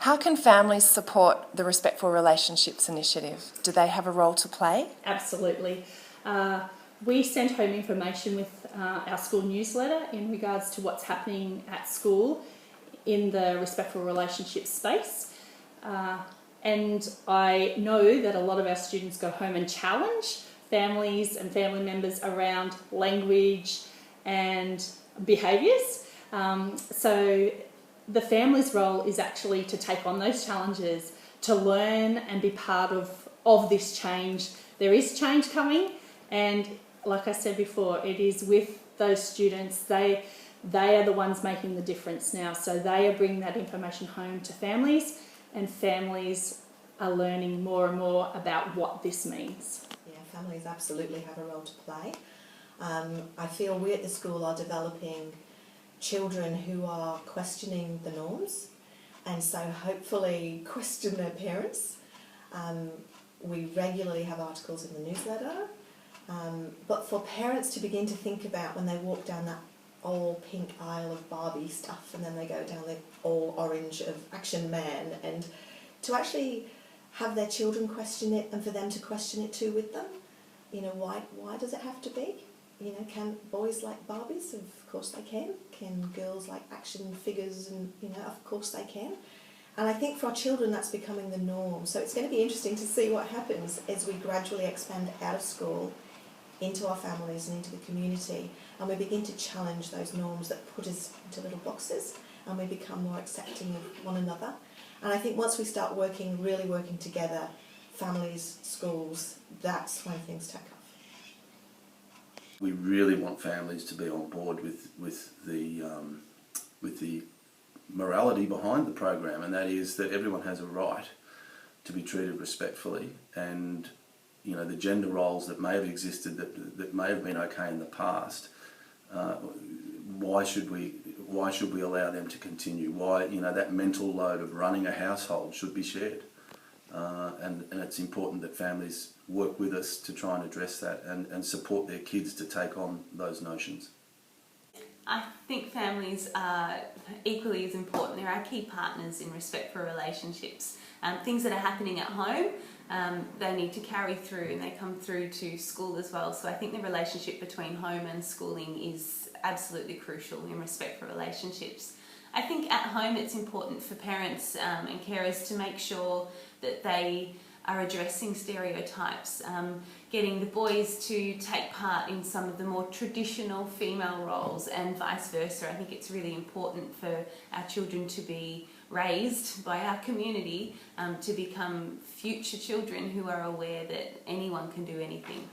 How can families support the Respectful Relationships Initiative? Do they have a role to play? Absolutely. We send home information with our school newsletter in regards to what's happening at school in the respectful relationship space. And I know that a lot of our students go home and challenge families and family members around language and behaviours. So the family's role is actually to take on those challenges, to learn and be part of this change. There is change coming, and like I said before, it is with those students. They are the ones making the difference now. So they are bringing that information home to families, and families are learning more and more about what this means. Yeah, families absolutely have a role to play. I feel we at the school are developing children who are questioning the norms, and so hopefully question their parents. We regularly have articles in the newsletter, but for parents to begin to think about when they walk down that all pink aisle of Barbie stuff and then they go down the all orange of Action Man, and to actually have their children question it and for them to question it too with them. You know, why does it have to be? You know, can boys like Barbies? Of course they can. Can girls like action figures? And, you know, of course they can. And I think for our children that's becoming the norm. So it's going to be interesting to see what happens as we gradually expand out of school into our families and into the community, and we begin to challenge those norms that put us into little boxes, and we become more accepting of one another. And I think once we start really working together, families, schools, that's when things take off. We really want families to be on board with the morality behind the program, and that is that everyone has a right to be treated respectfully, and you know, the gender roles that may have existed that may have been okay in the past, why should we allow them to continue? Why, you know, that mental load of running a household should be shared, and it's important that families work with us to try and address that and support their kids to take on those notions. I think families are equally as important. They're our key partners in respect for relationships. Things that are happening at home, they need to carry through, and they come through to school as well. So I think the relationship between home and schooling is absolutely crucial in respect for relationships. I think at home it's important for parents and carers to make sure that they are addressing stereotypes, getting the boys to take part in some of the more traditional female roles and vice versa. I think it's really important for our children to be raised by our community to become future children who are aware that anyone can do anything.